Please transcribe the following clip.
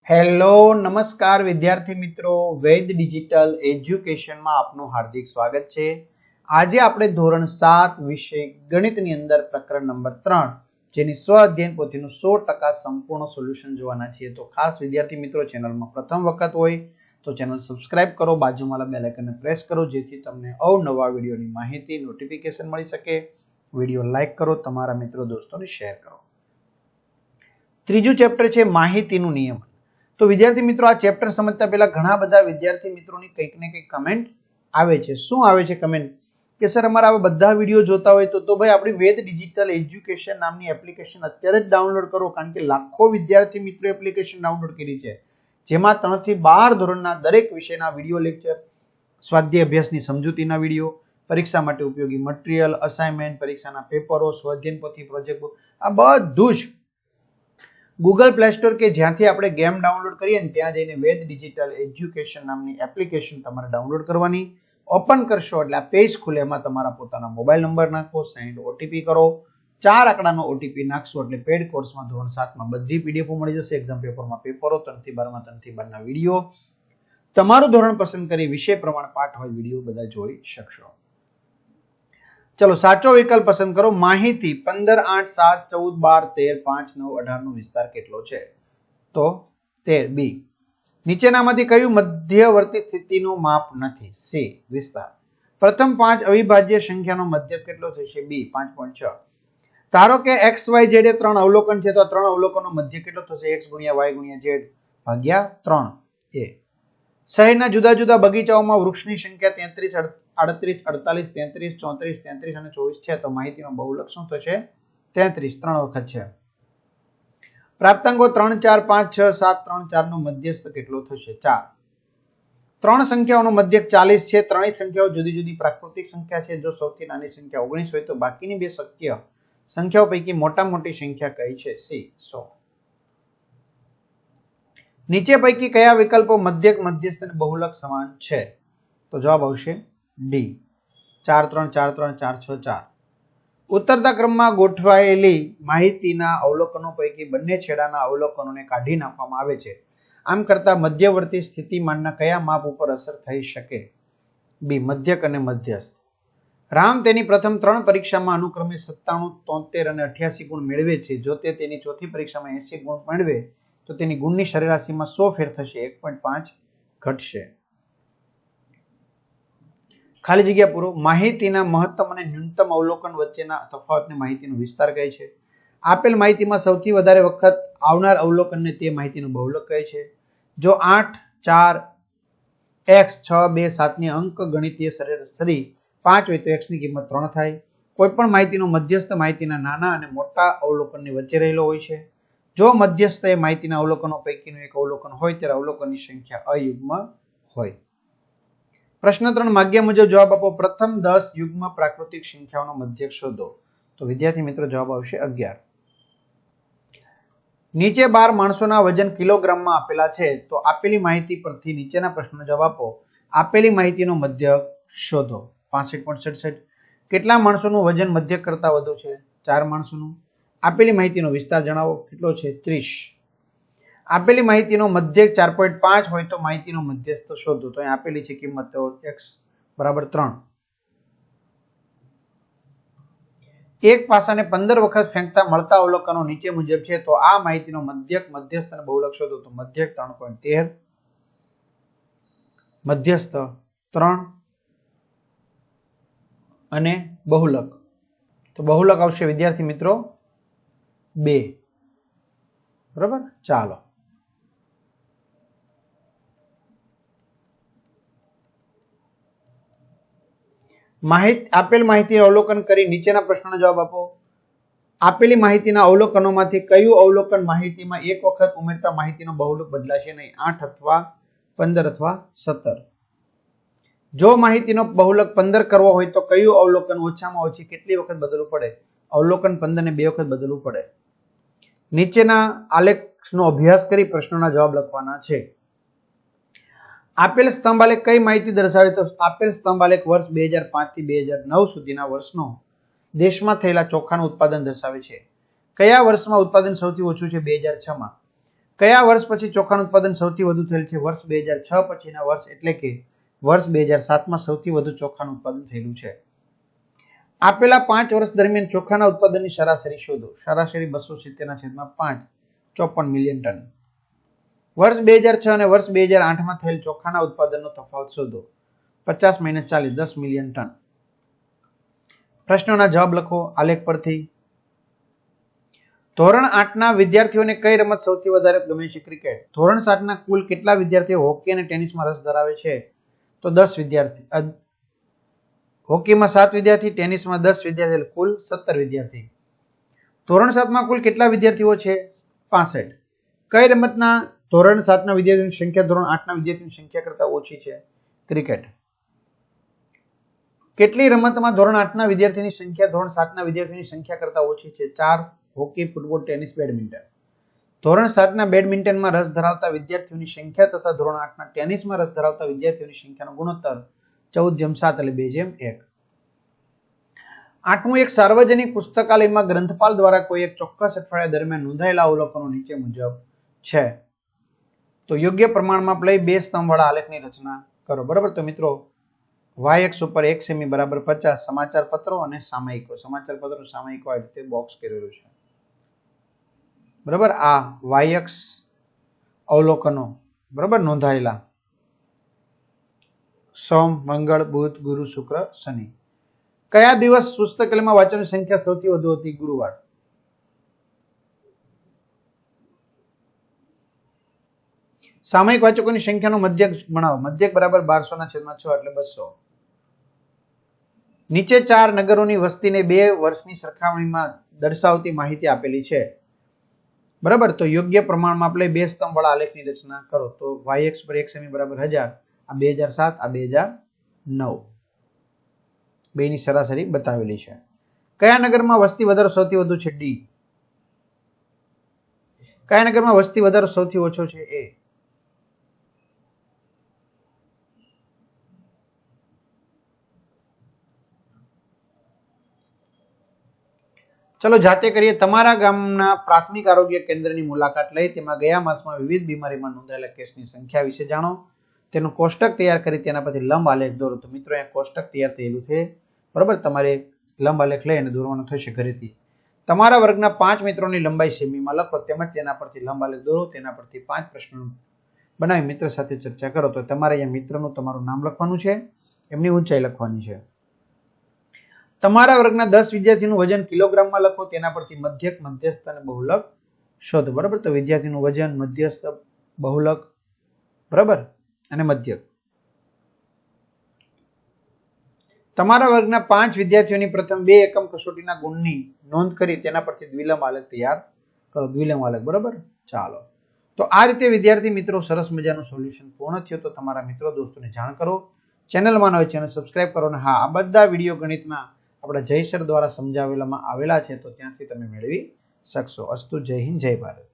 Hello નમસ્કાર વિદ્યાર્થી મિત્રો, વૈદ ડિજિટલ એજ્યુકેશનમાં આપનું હાર્દિક સ્વાગત છે। આજે આપણે ધોરણ 7 વિષય ગણિતની અંદર પ્રકરણ નંબર 3 જેની સ્વ અધ્યયન પોથીનું 100% સંપૂર્ણ સોલ્યુશન જોવાના છીએ। તો ખાસ વિદ્યાર્થી મિત્રો, ચેનલમાં પ્રથમ વખત હોય તો ચેનલ સબસ્ક્રાઇબ કરો, બાજુમાં બેલ આઇકનને પ્રેસ કરો જેથી તમને અવનવા વિડીયોની માહિતી નોટિફિકેશન મળી શકે। વિડીયો લાઈક કરો, તમારા મિત્રો દોસ્તોને શેર કરો। ત્રીજું ચેપ્ટર છે માહિતીનું નિયમન। તો વિદ્યાર્થી મિત્રો, આ ચેપ્ટર સમજતા પહેલા ઘણા બધા વિદ્યાર્થી મિત્રોની કંઈક ને કંઈક કમેન્ટ આવે છે। શું આવે છે કમેન્ટ? કે સર અમારા આ બધા વિડીયો જોતા હોય તો ભાઈ આપણી વેદ ડિજિટલ એજ્યુકેશન નામની એપ્લિકેશન અત્યારે જ ડાઉનલોડ કરો, કારણ કે લાખો વિદ્યાર્થી મિત્રો એપ્લિકેશન ડાઉનલોડ કરી છે, જેમાં 3 થી 12 ધોરણના દરેક વિષયના વિડીયો લેક્ચર, સ્વાધ્યાય અભ્યાસની સમજૂતીના વિડીયો, પરીક્ષા માટે ઉપયોગી મટીરીયલ, અસાઇનમેન્ટ, પરીક્ષાના પેપરો, સ્વાધ્યાય પોથી, પ્રોજેક્ટ બુક, આ બધું જ ગૂગલ પ્લે સ્ટોર કે જ્યાંથી આપણે ગેમ ડાઉનલોડ કરીએ ને ત્યાં જઈને વેદ ડિજિટલ એજ્યુકેશન નામની એપ્લિકેશન તમારે ડાઉનલોડ કરવાની। ઓપન કરશો એટલે આ પેજ ખુલે, એમાં તમારા પોતાના મોબાઈલ નંબર નાખો, સેન્ડ ઓટીપી કરો, 4 આંકડાનો ઓટીપી નાખશો એટલે પેડ કોર્સમાં ધોરણ 7માં બધી પીડીએફ મળી જશે। એક્ઝામ પેપરમાં પેપરો, 3 થી 12માં 3 થી 12ના વિડીયો, તમારું ધોરણ પસંદ કરી વિષય પ્રમાણે પાઠ હોય વિડીયો બધા જોઈ શકશો। ચલો સાચો વિકલ્પ પસંદ કરો। માહિતી 15, 8, 7, 14, 12, 13, 5, 9, 18 નો વિસ્તાર કેટલો છે? તો 13 બી। નીચેનામાંથી કયું મધ્યવર્તી સ્થિતિનું માપ નથી? સી વિસ્તાર। પ્રથમ 5 અવિભાજ્ય સંખ્યાનો મધ્યક કેટલો થશે? બી 5.6। ધારો કે x y z એ 3 અવલોકન છે તો આ 3 અવલોકનનો મધ્યક કેટલો થશે? x * y * z ભાગ્યા 3 એ। શહેરના જુદા જુદા બગીચાઓમાં વૃક્ષની સંખ્યા 33, 38, 48, 33, 34, 33 અને 24 છે તો માહિતીનો બહુલક શું થશે? 33 3 વખત છે। પ્રાપ્તાંકો 3, 4, 5, 6, 7, 3, 4 નો મધ્યસ્થ કેટલો થશે? 4। ત્રણ સંખ્યાઓનો મધ્યક 40 છે। ત્રણેય સંખ્યાઓ જુદી જુદી પ્રાકૃતિક સંખ્યા છે। જો સૌથી નાની સંખ્યા 19 હોય તો બાકીની બે શક્ય સંખ્યાઓ પૈકી મોટામાં મોટી સંખ્યા કઈ છે? સી 100। નીચે પૈકી કયા વિકલ્પો મધ્યક, મધ્યસ્થ અને બહુલક સમાન છે? તો જવાબ આવશે ડી 4, 3, 4, 3, 4, 6, 4। ઉત્તરતા ક્રમમાં ગોઠવાયેલી માહિતીના અવલોકનો પૈકી બંને છેડાના અવલોકનોને કાઢી નાખવામાં આવે છે। આમ કરતા મધ્યવર્તી સ્થિતિમાનના કયા માપ ઉપર અસર થઈ શકે? બી મધ્યક અને મધ્યસ્થ। રામ તેની પ્રથમ 3 પરીક્ષામાં અનુક્રમે 97, 73 અને 88 ગુણ મેળવે છે। જો તે તેની ચોથી પરીક્ષામાં 80 ગુણ મેળવે તો તેની ગુણની સરેરાશીમાં 100 ફેર થશે, 1.5 ઘટશે। ખાલી જગ્યા પૂરો। માહિતીના મહત્તમ અને ન્યૂનતમ અવલોકન વચ્ચેના તફાવતને માહિતીનો વિસ્તાર કહે છે। આપેલ માહિતીમાં સૌથી વધારે વખત આવનાર અવલોકનને તે માહિતીનું બહુલક કહે છે। જો 8, 4, x, 6, 2, 7 ની અંક ગણિતીય સરેરાશી 5 હોય તો x ની કિંમત 3 થાય। કોઈ પણ માહિતીનો મધ્યસ્થ માહિતીના નાના અને મોટા અવલોકનની વચ્ચે રહેલો હોય છે। જો મધ્યસ્થ એ માહિતીના અવલોકનો પૈકીનું એક અવલોકન હોય ત્યારે અવલોકનની સંખ્યા અયુગ્મ હોય। પ્રશ્ન 3 માગ્યા મુજબ જવાબ આપો। પ્રથમ 10 યુગ્મ પ્રાકૃતિક સંખ્યાઓનો મધ્યક શોધો। તો વિદ્યાર્થી મિત્રો જવાબ આવશે 11। નીચે 12 માણસોના વજન કિલોગ્રામમાં આપેલા છે તો આપેલી માહિતી પરથી નીચેના પ્રશ્નનો જવાબ આપો। આપેલી માહિતીનો મધ્યક શોધો। 65.67। કેટલા માણસોનું વજન મધ્યક કરતા વધુ છે? 4 માણસોનું। આપેલી માહિતીનો વિસ્તાર જણાવો, કેટલો છે? 30। આપેલી માહિતીનો મધ્યક 4.5 હોય તો માહિતીનો મધ્યસ્થ શોધો। તો અહીં આપેલી છે કિંમત x બરાબર 3। એક પાસાને 15 વખત ફેંકતા મળતા અવલોકનો નીચે મુજબ છે તો આ માહિતીનો મધ્યક, મધ્યસ્થ અને બહુલક શોધો। તો મધ્યક 3.13, મધ્યસ્થ 3 અને બહુલક, તો બહુલક આવશે વિદ્યાર્થી મિત્રો 2। બરાબર, ચાલો આપેલ માહિતી અવલોકન કરી નીચેના પ્રશ્નનો જવાબ આપો। આપેલી માહિતીના અવલોકનોમાંથી કયું અવલોકન માહિતીમાં એક વખત ઉમેરતા માહિતીનો બહુલક બદલાશે નહીં? 8 અથવા 15 અથવા 17। જો માહિતીનો બહુલક 15 કરવો હોય તો કયું અવલોકન ઓછામાં ઓછી કેટલી વખત બદલવું પડે? અવલોકન 15 ને 2 વખત બદલવું પડે। નીચેના આલેખનો અભ્યાસ કરી પ્રશ્નોના જવાબ લખવાના છે। આપેલ સ્તંભ આલેખ કઈ માહિતી દર્શાવે? તો આપેલ સ્તંભ આલેખ વર્ષ 2005 થી 2009 સુધીના વર્ષનો દેશમાં થયેલા ચોખાનું ઉત્પાદન દર્શાવે છે। કયા વર્ષમાં ઉત્પાદન સૌથી ઓછું છે? 2006 માં। કયા વર્ષ પછી ચોખાનું ઉત્પાદન સૌથી વધુ થયેલ છે? વર્ષ 2006 પછીના વર્ષ એટલે કે વર્ષ 2007માં સૌથી વધુ ચોખાનું ઉત્પાદન થયેલું છે. આપેલા 5 વર્ષ દરમિયાન ચોખાના ઉત્પાદનની સરાસરી શોધો. સરાસરી 270/5 54 મિલિયન ટન. વર્ષ 2006 અને વર્ષ 2008માં થયેલ ચોખાના ઉત્પાદનનો તફાવત શોધો. 50 - 40 10 મિલિયન ટન. પ્રશ્નોના જવાબ લખો આલેખ પરથી. ધોરણ 8ના વિદ્યાર્થીઓને કઈ રમત સૌથી વધારે ગમે છે? ક્રિકેટ. ધોરણ 7ના કુલ કેટલા વિદ્યાર્થીઓ હોકી અને ટેનિસમાં રસ ધરાવે છે? તો 10 વિદ્યાર્થી. હોકીમાં 7 વિદ્યાર્થી, ટેનિસમાં 10 વિદ્યાર્થી, કુલ 17 વિદ્યાર્થી. ધોરણ 7માં કુલ કેટલા વિદ્યાર્થીઓ છે? 65. કઈ રમતના ધોરણ 7ના વિદ્યાર્થીઓની સંખ્યા ધોરણ 8ના વિદ્યાર્થીઓની સંખ્યા કરતા ઓછી છે? ક્રિકેટ. કેટલી રમતમાં ધોરણ 8ના વિદ્યાર્થીની સંખ્યા ધોરણ 7ના વિદ્યાર્થીઓની સંખ્યા કરતા ઓછી છે? 4. Hockey, football, tennis, badminton. ધોરણ 7ના બેડમિન્ટનમાં રસ ધરાવતા વિદ્યાર્થીઓની સંખ્યા તથા ધોરણ 8ના ટેનિસમાં રસ ધરાવતા વિદ્યાર્થીઓની સંખ્યાનો ગુણોત્તર 14:7 એટલે 2:1. 8મું, એક સાર્વજનિક પુસ્તકાલયમાં ગ્રંથપાલ દ્વારા કોઈ એક ચોક્કસ અઠવાડિયા દરમિયાન નોંધાયેલા અવલોકનો નીચે મુજબ છે. તો યોગ્ય પ્રમાણમાં લઈ 2 સ્તંભવાળા આલેખની રચના કરો. બરાબર. તો મિત્રો y-અક્ષ ઉપર 1 સેમી બરાબર 50 સમાચાર પત્રો અને સામયિકો. સમાચાર પત્રો સામયિકો આ રીતે બોક્સ કરેલું છે. બરાબર. આ y-અક્ષ અવલોકનો બરાબર નોંધાયેલા સોમ, મંગળ, બુધ, ગુરુ, શુક્ર, શનિ. કયા દિવસ પુસ્તકાલયમાં વાંચનની સંખ્યા સૌથી વધુ હતી? ગુરુવાર. સામયિક વાચકોની સંખ્યાનો મધ્યક ગણાવો. મધ્યક બરાબર 1200/6 એટલે 200. નીચે 4 નગરોની વસ્તીને 2 વર્ષની સરખામણીમાં દર્શાવતી માહિતી આપેલી છે. બરાબર. તો યોગ્ય પ્રમાણમાં આપણે 2 સ્તંભવાળા આલેખની રચના કરો. તો y-અક્ષ પર 1 સેમી બરાબર 1000, આ 2007, આ 2009. બેની સરાસરી બતાવેલી છે. કયા નગરમાં વસ્તી વધારો સૌથી વધુ છે? ડી. કયા નગરમાં વસ્તી વધારો સૌથી ઓછો છે? એ. ચલો જાતે કરીએ. તમારા ગામના પ્રાથમિક આરોગ્ય કેન્દ્રની મુલાકાત લઈ તેમાં ગયા માસમાં વિવિધ બીમારીમાં નોંધાયેલા કેસની સંખ્યા વિશે જાણો. તેનું કોષ્ટક તૈયાર કરી તેના પરથી લંબ આલેખ દોરો. તો મિત્રો અહીંયા કોષ્ટક તૈયાર થયેલું છે. બરાબર. તમારે લંબ આલેખ લઈ અને દોરવાનું થશે ઘરેથી. તમારા વર્ગના 5 મિત્રોની લંબાઈ સેમીમાં લખો તેમજ તેના પરથી લંબ આલેખ દોરો. તેના પરથી 5 પ્રશ્નો બનાવી મિત્ર સાથે ચર્ચા કરો. તો તમારે અહીંયા મિત્રનું તમારું નામ લખવાનું છે, એમની ઊંચાઈ લખવાની છે. તમારા વર્ગના 10 વિદ્યાર્થીનું વજન કિલોગ્રામમાં લખો. તેના પરથી મધ્યક, મધ્યસ્થ અને બહુલક શોધો. બરાબર. તો વિદ્યાર્થીનું વજન, મધ્યસ્થ, બહુલક બરાબર અને મધ્યક. તમારા વર્ગના 5 વિદ્યાર્થીઓની પ્રથમ 2 એકમ કસોટીના ગુણની નોંધ કરી તેના પરથી દ્વિલંબ આલેખ તૈયાર કરો. દ્વિલંબ આલેખ. બરાબર. ચાલો. તો આ રીતે વિદ્યાર્થી મિત્રો સરસ મજાનું સોલ્યુશન પૂર્ણ થયું. તો તમારા મિત્રો દોસ્તોને જાણ કરો. ચેનલમાં ન હોય ચેનલ સબસ્ક્રાઇબ કરો. અને હા, આ બધા વિડીયો ગણિતના આપણા જય સર દ્વારા સમજાવેલામાં આવેલા છે, તો ત્યાંથી તમે મેળવી શકશો. અસ્તુ. જય હિન્દ, જય ભારત.